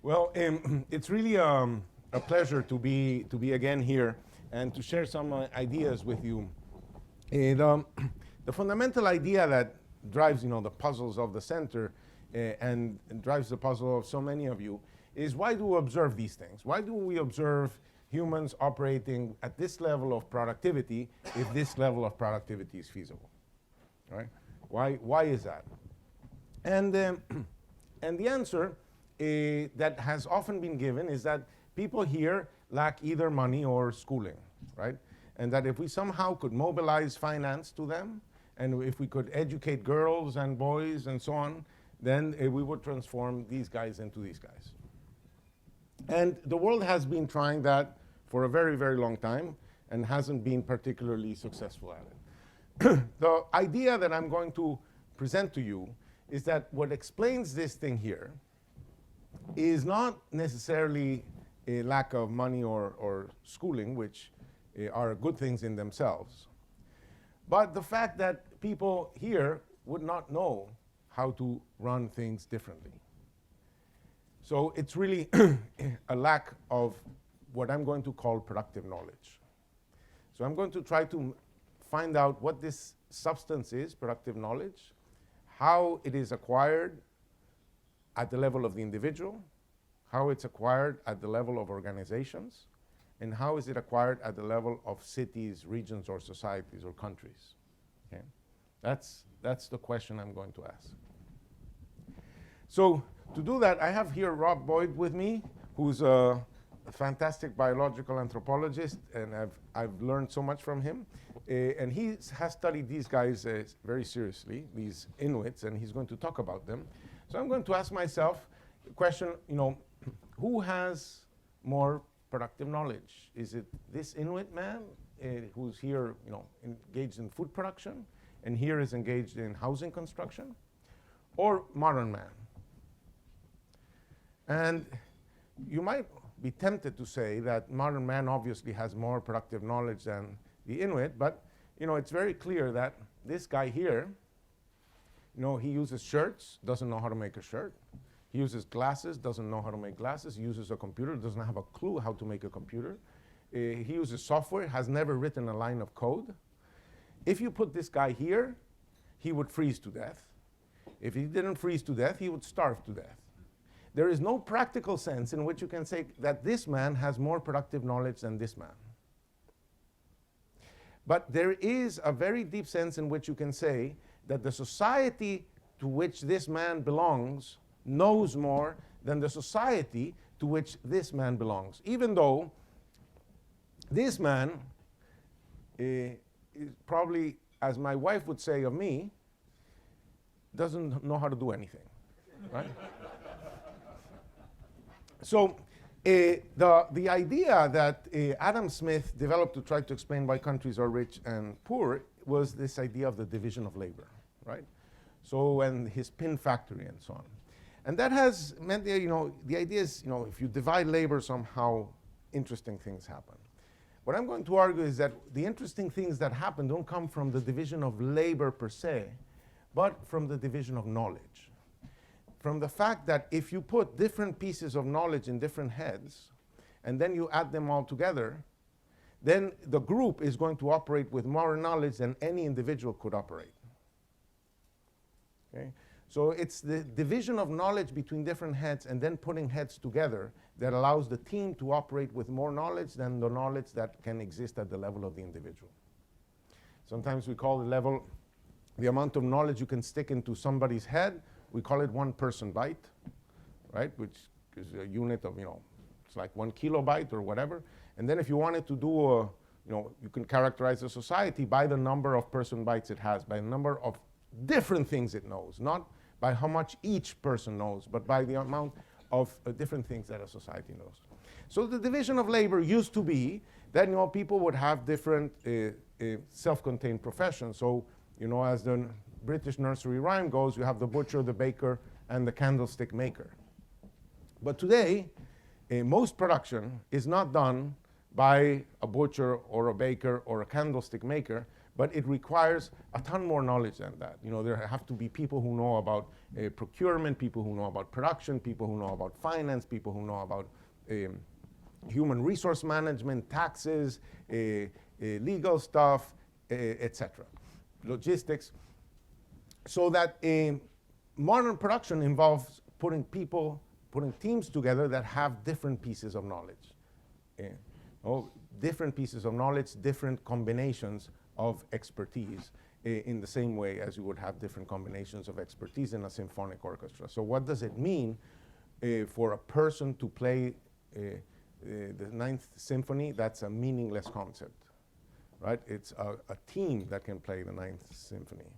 Well, it's really a pleasure to be again here and to share some ideas with you. The fundamental idea that drives the puzzles of the center and drives the puzzle of so many of you is, why do we observe these things? Why do we observe humans operating at this level of productivity if this level of productivity is feasible? Right? Why is that? And the answer that has often been given is that people here lack either money or schooling, right? And that if we somehow could mobilize finance to them, and if we could educate girls and boys and so on, then we would transform these guys into these guys. And the world has been trying that for a very, very long time and hasn't been particularly successful at it. The idea that I'm going to present to you is that what explains this thing here is not necessarily a lack of money or schooling, which are good things in themselves, but the fact that people here would not know how to run things differently. So it's really a lack of what I'm going to call productive knowledge. So I'm going to try to find out what this substance is, productive knowledge, how it is acquired at the level of the individual, how it's acquired at the level of organizations, and how is it acquired at the level of cities, regions, or societies, or countries. Okay? That's the question I'm going to ask. So to do that, I have here Rob Boyd with me, who's a fantastic biological anthropologist, and I've learned so much from him. And he has studied these guys very seriously, these Inuits, and he's going to talk about them. So I'm going to ask myself the question, who has more productive knowledge? Is it this Inuit man who's here, engaged in food production, and here is engaged in housing construction, or modern man? And you might be tempted to say that modern man obviously has more productive knowledge than the Inuit, but it's very clear that this guy here, he uses shirts, doesn't know how to make a shirt. He uses glasses, doesn't know how to make glasses. He uses a computer, doesn't have a clue how to make a computer. He uses software, has never written a line of code. If you put this guy here, he would freeze to death. If he didn't freeze to death, he would starve to death. There is no practical sense in which you can say that this man has more productive knowledge than this man. But there is a very deep sense in which you can say that the society to which this man belongs knows more than the society to which this man belongs, even though this man is probably, as my wife would say of me, doesn't know how to do anything, right? So the idea that Adam Smith developed to try to explain why countries are rich and poor was this idea of the division of labor, right? So, and his pin factory and so on. And that has meant, the idea is, if you divide labor somehow, interesting things happen. What I'm going to argue is that the interesting things that happen don't come from the division of labor per se, but from the division of knowledge. From the fact that if you put different pieces of knowledge in different heads, and then you add them all together, then the group is going to operate with more knowledge than any individual could operate. Okay? So it's the division of knowledge between different heads and then putting heads together that allows the team to operate with more knowledge than the knowledge that can exist at the level of the individual. Sometimes we call the amount of knowledge you can stick into somebody's head, we call it 1 person byte, right? Which is a unit of, it's like 1 kilobyte or whatever. And then if you wanted to do you can characterize a society by the number of person bytes it has, by the number of different things it knows, not by how much each person knows, but by the amount of different things that a society knows. So the division of labor used to be that people would have different self-contained professions. So as the British nursery rhyme goes, you have the butcher, the baker, and the candlestick maker. But today, most production is not done by a butcher or a baker or a candlestick maker, But it requires a ton more knowledge than that. There have to be people who know about procurement, people who know about production, people who know about finance, people who know about human resource management, taxes, legal stuff, etc., logistics. So that modern production involves putting teams together that have different pieces of knowledge. Different pieces of knowledge, different combinations of expertise, in the same way as you would have different combinations of expertise in a symphonic orchestra. So what does it mean for a person to play the Ninth Symphony? That's a meaningless concept, right? It's a team that can play the Ninth Symphony.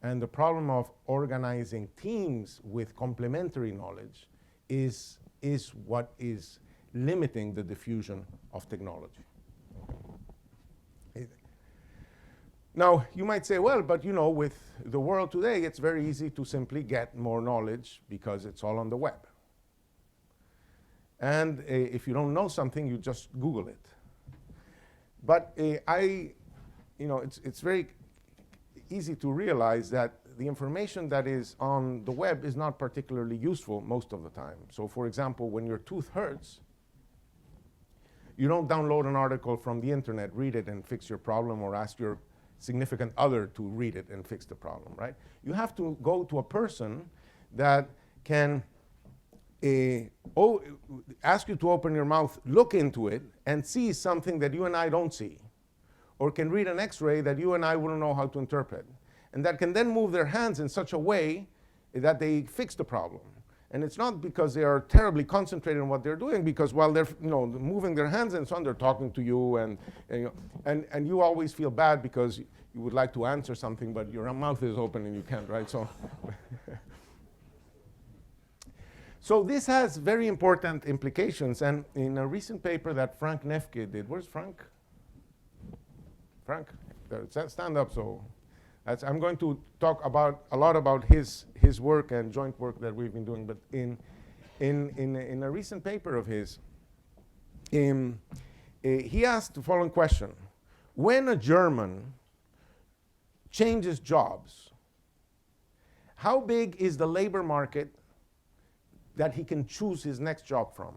And the problem of organizing teams with complementary knowledge is what is limiting the diffusion of technology. Now, you might say, well, but with the world today, it's very easy to simply get more knowledge because it's all on the web. And if you don't know something, you just Google it. But it's very easy to realize that the information that is on the web is not particularly useful most of the time. So for example, when your tooth hurts, you don't download an article from the internet, read it, and fix your problem, or ask your significant other to read it and fix the problem, right? You have to go to a person that can ask you to open your mouth, look into it, and see something that you and I don't see, or can read an X-ray that you and I wouldn't know how to interpret, and that can then move their hands in such a way that they fix the problem. And it's not because they are terribly concentrated on what they're doing, because while they're moving their hands and so on, they're talking to you, and you always feel bad because you would like to answer something, but your mouth is open and you can't, right? So this has very important implications. And in a recent paper that Frank Nefke did, where's Frank? Frank, stand up. So I'm going to talk a lot about his work and joint work that we've been doing. But in a recent paper of his, he asked the following question: when a German changes jobs, how big is the labor market that he can choose his next job from?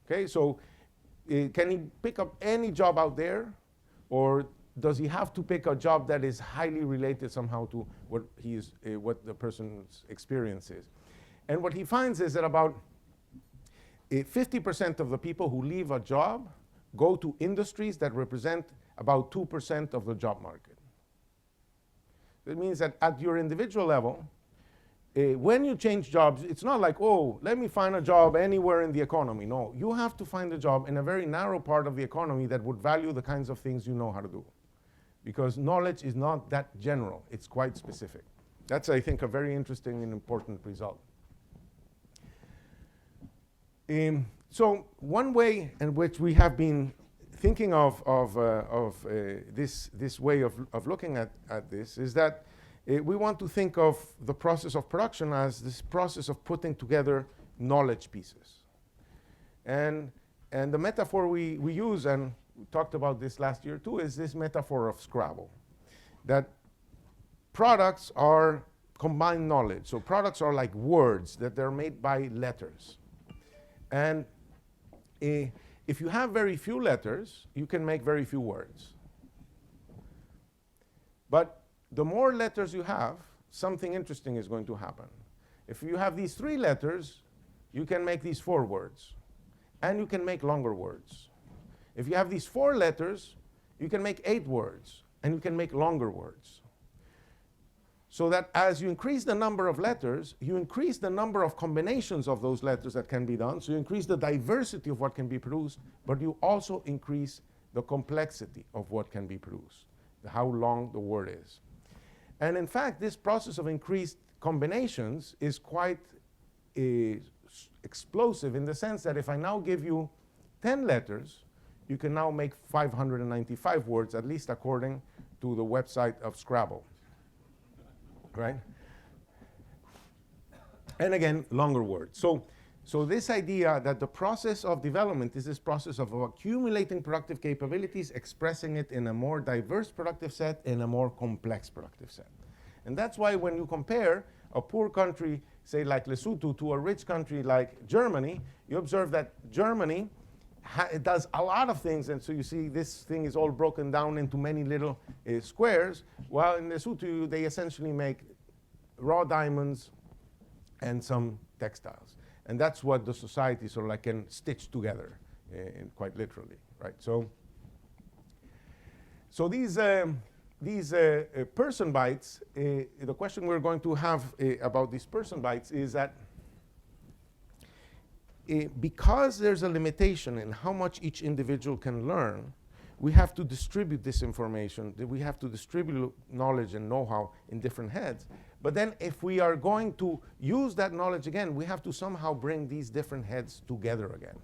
Okay, so can he pick up any job out there, or does he have to pick a job that is highly related somehow to what the person's experience is? And what he finds is that about 50% of the people who leave a job go to industries that represent about 2% of the job market. That means that at your individual level, when you change jobs, it's not like, oh, let me find a job anywhere in the economy. No, you have to find a job in a very narrow part of the economy that would value the kinds of things you know how to do. Because knowledge is not that general, it's quite specific. That's, I think, a very interesting and important result. So one way in which we have been thinking of this way of looking at this is that we want to think of the process of production as this process of putting together knowledge pieces. And the metaphor we use, and we talked about this last year too, is this metaphor of Scrabble. That products are combined knowledge. So products are like words, that they're made by letters. And if you have very few letters, you can make very few words. But the more letters you have, something interesting is going to happen. If you have these 3 letters, you can make these 4 words. And you can make longer words. If you have these 4 letters, you can make 8 words. And you can make longer words. So that as you increase the number of letters, you increase the number of combinations of those letters that can be done. So you increase the diversity of what can be produced, but you also increase the complexity of what can be produced, how long the word is. And in fact, this process of increased combinations is quite explosive in the sense that if I now give you 10 letters, you can now make 595 words, at least according to the website of Scrabble. Right? And again, longer words. So So this idea that the process of development is this process of accumulating productive capabilities, expressing it in a more diverse productive set, in a more complex productive set. And that's why when you compare a poor country, say like Lesotho, to a rich country like Germany, you observe that Germany it does a lot of things, and so you see this thing is all broken down into many little squares, while in Lesotho they essentially make raw diamonds and some textiles. And that's what the society sort of like can stitch together, quite literally, right? So these person bytes, the question we're going to have about these person bytes is that because there's a limitation in how much each individual can learn, we have to distribute this information, we have to distribute knowledge and know-how in different heads. But then if we are going to use that knowledge again, we have to somehow bring these different heads together again.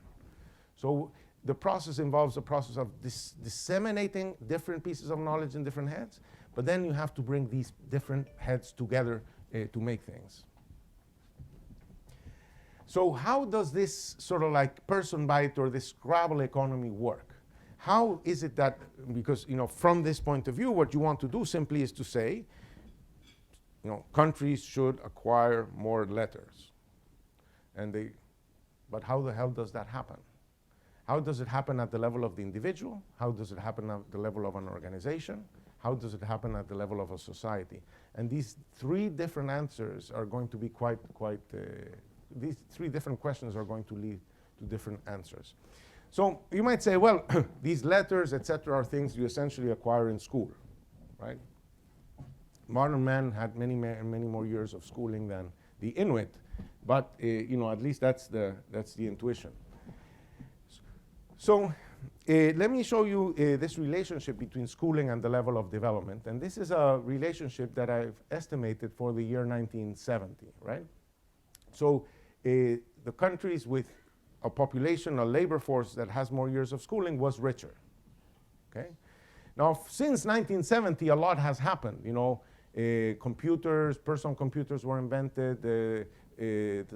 So the process involves a process of disseminating different pieces of knowledge in different heads, but then you have to bring these different heads together to make things. So how does this sort of like person byte or this Scrabble economy work? How is it that, because from this point of view, what you want to do simply is to say, countries should acquire more letters. But how the hell does that happen? How does it happen at the level of the individual? How does it happen at the level of an organization? How does it happen at the level of a society? And these three different answers are going to be these three different questions are going to lead to different answers. So you might say, well, these letters, etc., are things you essentially acquire in school, right? Modern man had many more years of schooling than the Inuit, but at least that's the intuition. So let me show you this relationship between schooling and the level of development, and this is a relationship that I've estimated for the year 1970, right? So the countries with a population, a labor force that has more years of schooling was richer, okay? Now, since 1970, a lot has happened. Computers, personal computers were invented, the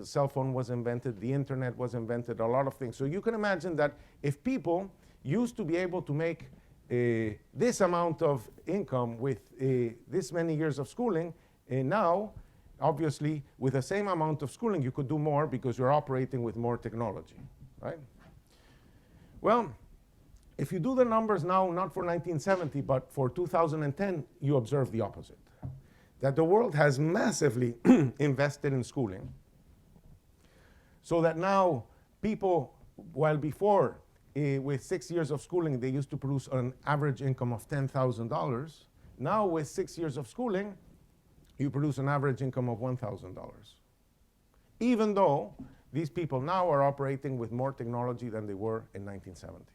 cell phone was invented, the internet was invented, a lot of things. So you can imagine that if people used to be able to make this amount of income with this many years of schooling, now, obviously, with the same amount of schooling, you could do more because you're operating with more technology, right? Well, if you do the numbers now, not for 1970, but for 2010, you observe the opposite. That the world has massively invested in schooling, so that now people, while before, with 6 years of schooling, they used to produce an average income of $10,000, now with 6 years of schooling, you produce an average income of $1,000. Even though these people now are operating with more technology than they were in 1970.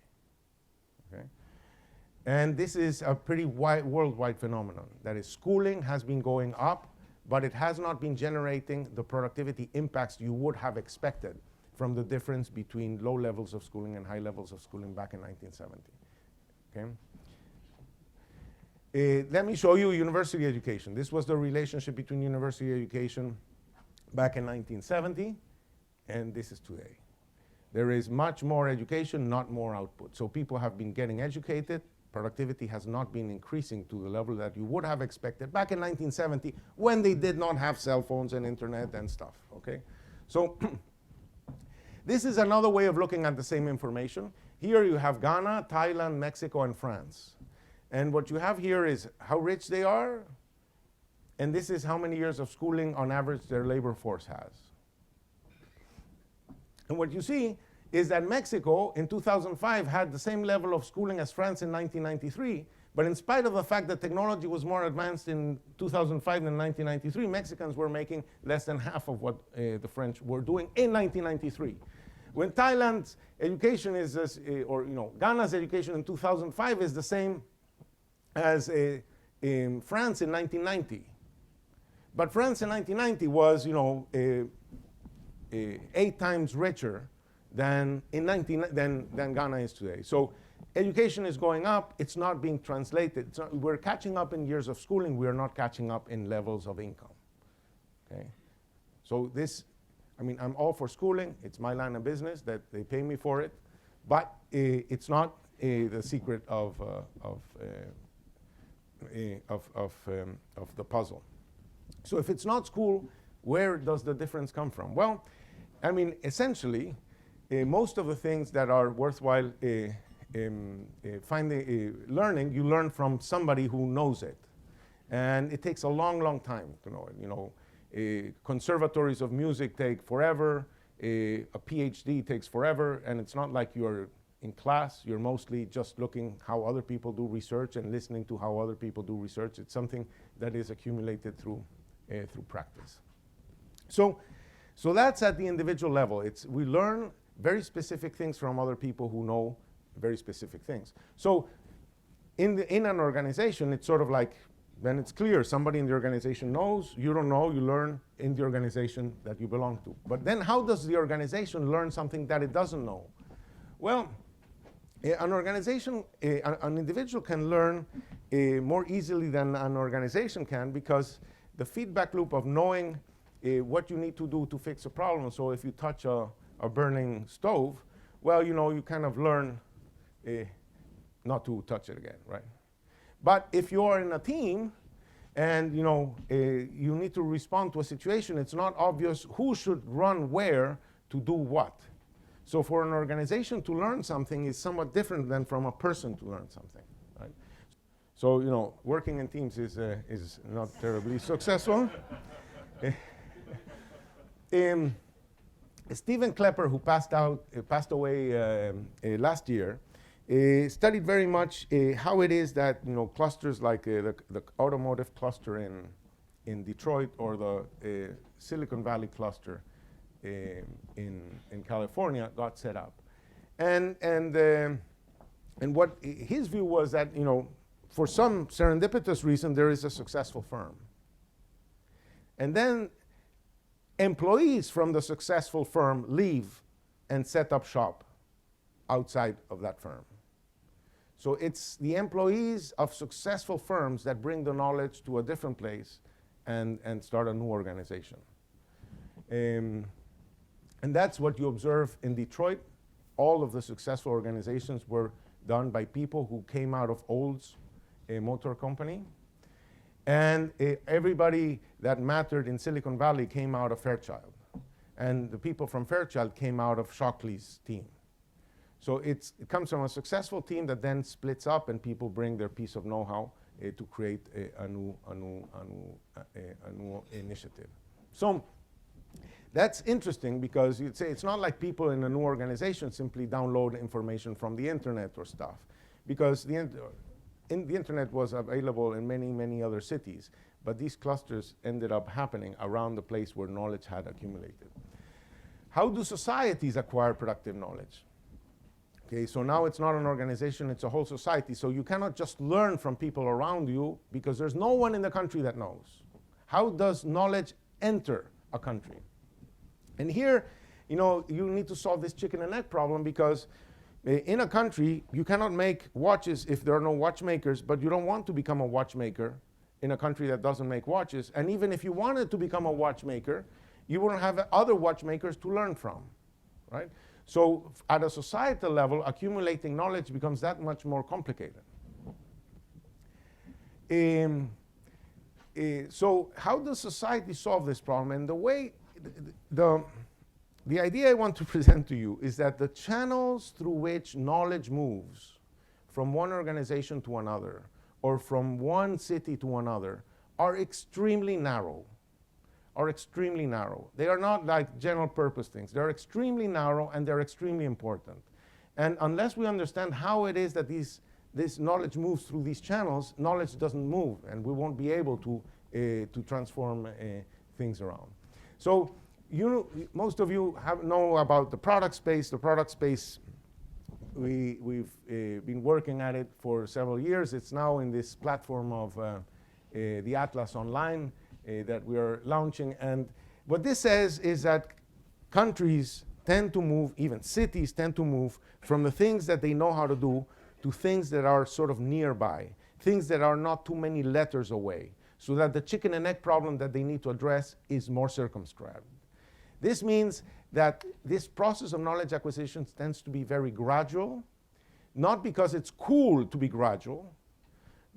Okay? And this is a pretty worldwide phenomenon. That is, schooling has been going up, but it has not been generating the productivity impacts you would have expected from the difference between low levels of schooling and high levels of schooling back in 1970. Okay? Let me show you university education. This was the relationship between university education back in 1970, and this is today. There is much more education, not more output. So people have been getting educated. Productivity has not been increasing to the level that you would have expected back in 1970 when they did not have cell phones and internet and stuff, okay? So this is another way of looking at the same information. Here you have Ghana, Thailand, Mexico, and France. And what you have here is how rich they are, and this is how many years of schooling on average their labor force has. And what you see is that Mexico in 2005 had the same level of schooling as France in 1993, but in spite of the fact that technology was more advanced in 2005 than 1993, Mexicans were making less than half of what the French were doing in 1993. When Thailand's education is, Ghana's education in 2005 is the same as in France in 1990. But France in 1990 was, 8 times richer than Ghana is today. So education is going up, it's not being translated. We're catching up in years of schooling, we are not catching up in levels of income. Okay? So this I mean, I'm all for schooling. It's my line of business that they pay me for it. But it's not the secret of the puzzle. So if it's not school, where does the difference come from? Well, I mean, essentially, most of the things that are worthwhile learning, you learn from somebody who knows it. And it takes a long, long time to know it. You know, conservatories of music take forever. A PhD takes forever. And it's not like you're in class. You're mostly just looking how other people do research and listening to how other people do research. It's something that is accumulated through practice. So that's at the individual level. We learn very specific things from other people who know very specific things. So in an organization, it's sort of like, then it's clear somebody in the organization knows, you don't know, you learn in the organization that you belong to. But then how does the organization learn something that it doesn't know? Well, an organization, an individual can learn more easily than an organization can, because the feedback loop of knowing what you need to do to fix a problem. So if you touch a burning stove, well, you know, you kind of learn not to touch it again, right? But if you're in a team and, you know, you need to respond to a situation, it's not obvious who should run where to do what. So for an organization to learn something is somewhat different than from a person to learn something, right? So, you know, working in teams is not terribly successful. Stephen Klepper, who passed away last year, studied very much how it is that, you know, clusters like the automotive cluster in Detroit, or the Silicon Valley cluster in California got set up, and what his view was that, you know, for some serendipitous reason there is a successful firm, and then employees from the successful firm leave and set up shop outside of that firm. So it's the employees of successful firms that bring the knowledge to a different place and start a new organization. And that's what you observe in Detroit. All of the successful organizations were done by people who came out of Olds Motor Company. And everybody that mattered in Silicon Valley came out of Fairchild. And the people from Fairchild came out of Shockley's team. So it comes from a successful team that then splits up, and people bring their piece of know-how to create a new initiative. So that's interesting, because you'd say it's not like people in a new organization simply download information from the internet or stuff, because the internet was available in many, many other cities, but these clusters ended up happening around the place where knowledge had accumulated. How do societies acquire productive knowledge? Okay, so now it's not an organization, it's a whole society. So you cannot just learn from people around you, because there's no one in the country that knows. How does knowledge enter a country? And here, you know, you need to solve this chicken and egg problem, because in a country, you cannot make watches if there are no watchmakers, but you don't want to become a watchmaker in a country that doesn't make watches. And even if you wanted to become a watchmaker, you wouldn't have other watchmakers to learn from, right? So at a societal level, accumulating knowledge becomes that much more complicated. So how does society solve this problem? And the way, the idea I want to present to you is that the channels through which knowledge moves from one organization to another, or from one city to another, are extremely narrow. They are not like general purpose things. They're extremely narrow, and they're extremely important. And unless we understand how it is that this knowledge moves through these channels, knowledge doesn't move, and we won't be able to transform things around. So most of you know about the product space. The product space, we've been working at it for several years. It's now in this platform of the Atlas Online that we are launching. And what this says is that countries tend to move, even cities tend to move, from the things that they know how to do to things that are sort of nearby, things that are not too many letters away, so that the chicken and egg problem that they need to address is more circumscribed. This means that this process of knowledge acquisition tends to be very gradual, not because it's cool to be gradual,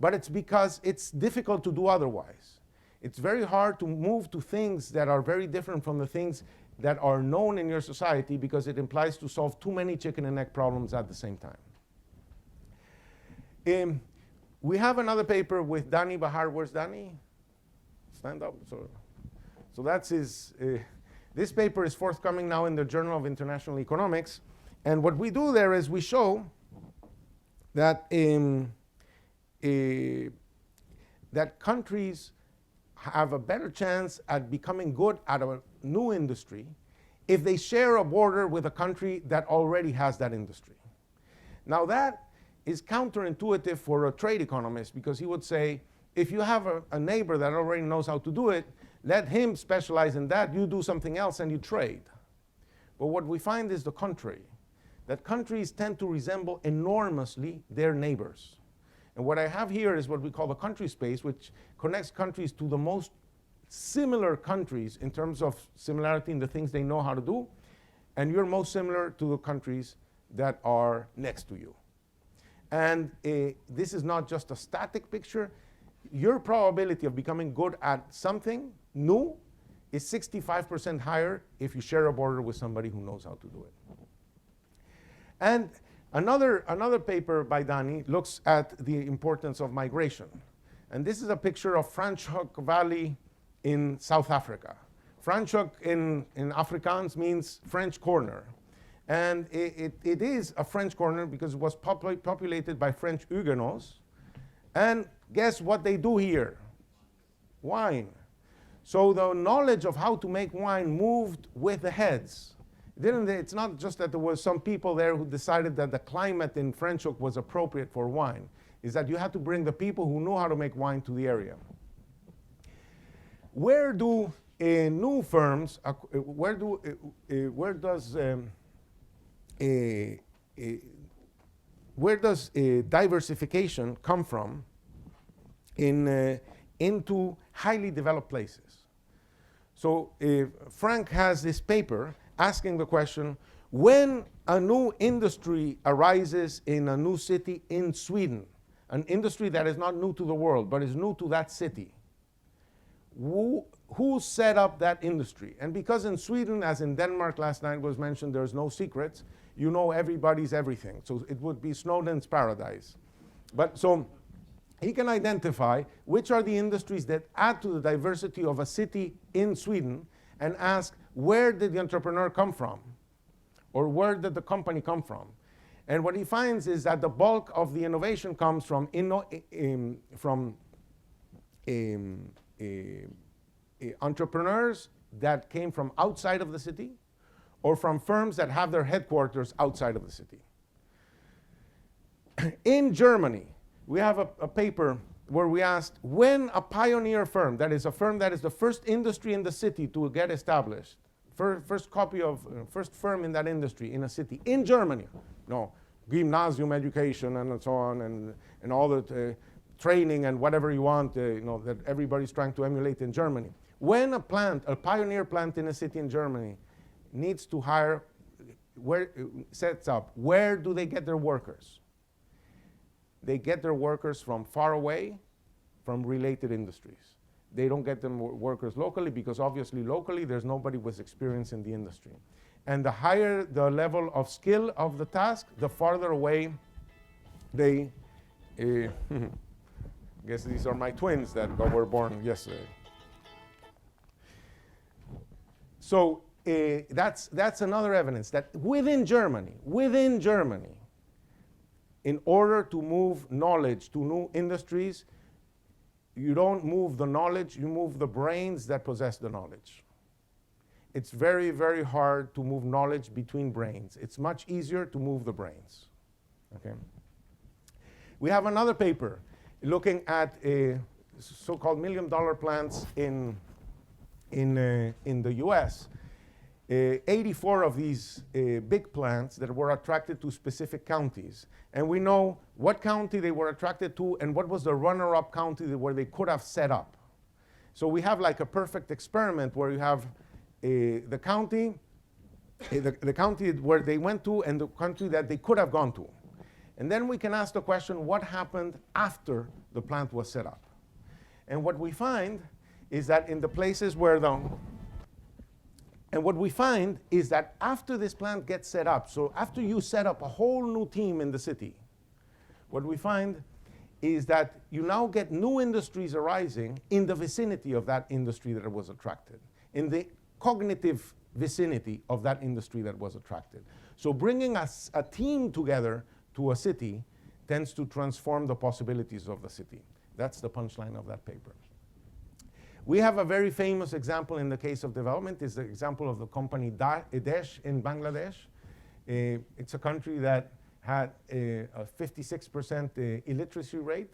but it's because it's difficult to do otherwise. It's very hard to move to things that are very different from the things that are known in your society, because it implies to solve too many chicken and egg problems at the same time. We have another paper with Danny Bahar. Where's Danny? Stand up. So that's his. This paper is forthcoming now in the Journal of International Economics. And what we do there is we show that, that countries have a better chance at becoming good at a new industry if they share a border with a country that already has that industry. Now that is counterintuitive for a trade economist, because he would say, if you have a neighbor that already knows how to do it, let him specialize in that, you do something else and you trade. But what we find is the contrary, that countries tend to resemble enormously their neighbors. And what I have here is what we call the country space, which connects countries to the most similar countries in terms of similarity in the things they know how to do, and you're most similar to the countries that are next to you. And this is not just a static picture. Your probability of becoming good at something new is 65% higher if you share a border with somebody who knows how to do it. And another paper by Dani looks at the importance of migration. And this is a picture of Franschhoek Valley in South Africa. Franschhoek in Afrikaans means French corner. And it is a French corner because it was populated by French Huguenots. And guess what they do here? Wine. So the knowledge of how to make wine moved with the heads. It's not just that there was some people there who decided that the climate in Franschhoek was appropriate for wine. Is that you had to bring the people who know how to make wine to the area. Where do new firms, where does diversification come from into highly developed places? So Frank has this paper asking the question, when a new industry arises in a new city in Sweden, an industry that is not new to the world, but is new to that city, who set up that industry? And because in Sweden, as in Denmark last night was mentioned, there's no secrets, you know everybody's everything. So it would be Snowden's paradise. But so he can identify which are the industries that add to the diversity of a city in Sweden, and ask, where did the entrepreneur come from? Or where did the company come from? And what he finds is that the bulk of the innovation comes from entrepreneurs that came from outside of the city, or from firms that have their headquarters outside of the city. In Germany, we have a paper where we asked, when a pioneer firm, that is a firm that is the first industry in the city to get established, first firm in that industry in a city in Germany, no, gymnasium education and so on, and all the training and whatever you want, that everybody's trying to emulate in Germany. When a pioneer plant in a city in Germany needs to hire, sets up, where do they get their workers? They get their workers from far away, from related industries. They don't get them workers locally, because obviously locally there's nobody with experience in the industry. And the higher the level of skill of the task, the farther away they, I guess these are my twins that were born yesterday. So that's another evidence that within Germany, in order to move knowledge to new industries, you don't move the knowledge, you move the brains that possess the knowledge. It's very, very hard to move knowledge between brains. It's much easier to move the brains. Okay. We have another paper looking at so-called million-dollar plants in the US. 84 of these big plants that were attracted to specific counties. And we know what county they were attracted to and what was the runner-up county where they could have set up. So we have like a perfect experiment where you have the county, the county where they went to and the country that they could have gone to. And then we can ask the question, what happened after the plant was set up? And what we find is that in the places where what we find is that after this plant gets set up, so after you set up a whole new team in the city, what we find is that you now get new industries arising in the vicinity of that industry that was attracted, in the cognitive vicinity of that industry that was attracted. So bringing a team together to a city tends to transform the possibilities of the city. That's the punchline of that paper. We have a very famous example in the case of development, is the example of the company Desh in Bangladesh. It's a country that had a 56% illiteracy rate.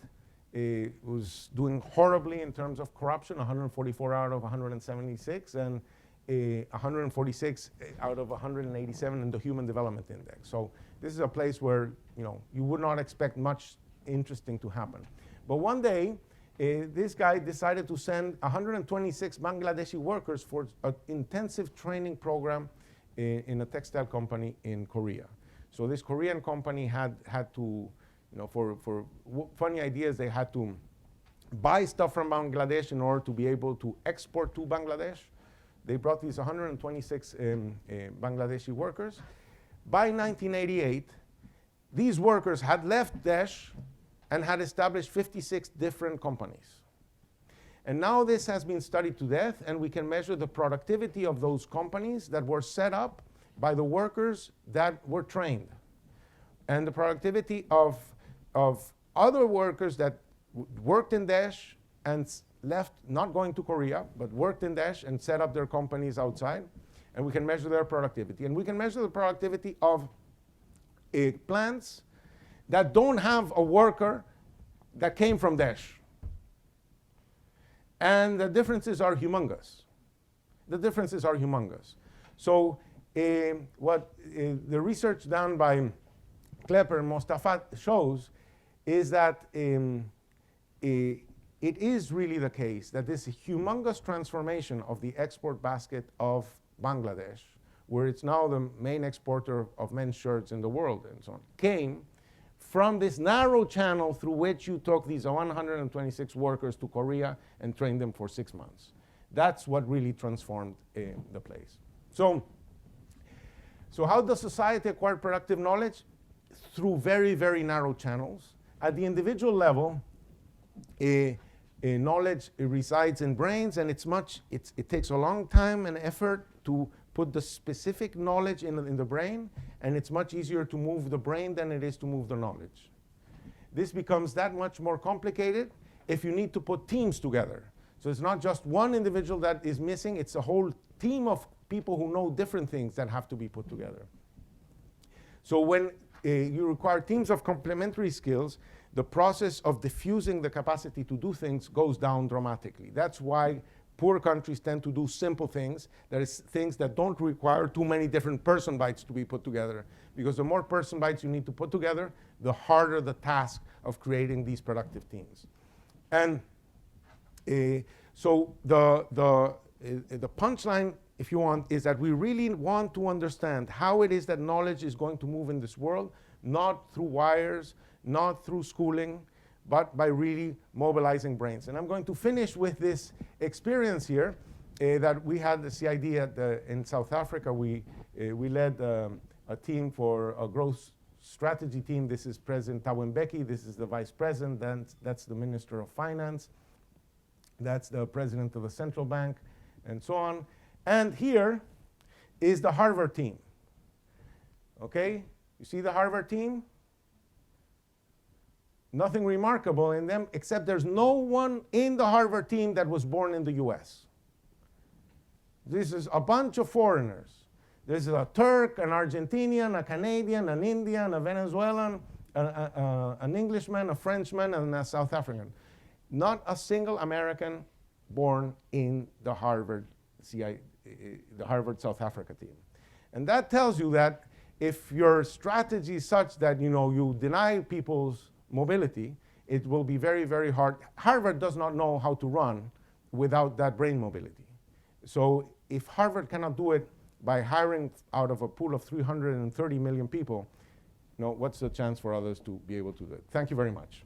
It was doing horribly in terms of corruption, 144 out of 176, and 146 out of 187 in the Human Development Index. So this is a place where you would not expect much interesting to happen. But one day, this guy decided to send 126 Bangladeshi workers for an intensive training program in a textile company in Korea. So this Korean company had to, for funny ideas, they had to buy stuff from Bangladesh in order to be able to export to Bangladesh. They brought these 126 Bangladeshi workers. By 1988, these workers had left Desh and had established 56 different companies. And now this has been studied to death, and we can measure the productivity of those companies that were set up by the workers that were trained, and the productivity of other workers that worked in Desh and left, not going to Korea, but worked in Desh and set up their companies outside, and we can measure their productivity. And we can measure the productivity of plants that don't have a worker that came from Desh. And the differences are humongous. The differences are humongous. So what the research done by Klepper and Mostafa shows is that it is really the case that this humongous transformation of the export basket of Bangladesh, where it's now the main exporter of men's shirts in the world and so on, came from this narrow channel through which you took these 126 workers to Korea and trained them for 6 months. That's what really transformed the place. So how does society acquire productive knowledge? Through very, very narrow channels. At the individual level, knowledge resides in brains, and it takes a long time and effort to put the specific knowledge in the brain, and it's much easier to move the brain than it is to move the knowledge. This becomes that much more complicated if you need to put teams together. So it's not just one individual that is missing, it's a whole team of people who know different things that have to be put together. So when you require teams of complementary skills, the process of diffusing the capacity to do things goes down dramatically. That's why poor countries tend to do simple things. That is, things that don't require too many different person bytes to be put together. Because the more person bytes you need to put together, the harder the task of creating these productive teams. And so the punchline, if you want, is that we really want to understand how it is that knowledge is going to move in this world, not through wires, not through schooling, but by really mobilizing brains. And I'm going to finish with this experience here that we had the CID in South Africa. We led a team for a growth strategy team. This is President Thabo Mbeki. This is the Vice President. That's the Minister of Finance. That's the President of the Central Bank, and so on. And here is the Harvard team. Okay? You see the Harvard team? Nothing remarkable in them, except there's no one in the Harvard team that was born in the US. This is a bunch of foreigners. There's a Turk, an Argentinian, a Canadian, an Indian, a Venezuelan, an Englishman, a Frenchman, and a South African. Not a single American born in the Harvard South Africa team. And that tells you that if your strategy is such that you deny people's mobility, it will be very, very hard. Harvard does not know how to run without that brain mobility. So if Harvard cannot do it by hiring out of a pool of 330 million people, what's the chance for others to be able to do it? Thank you very much.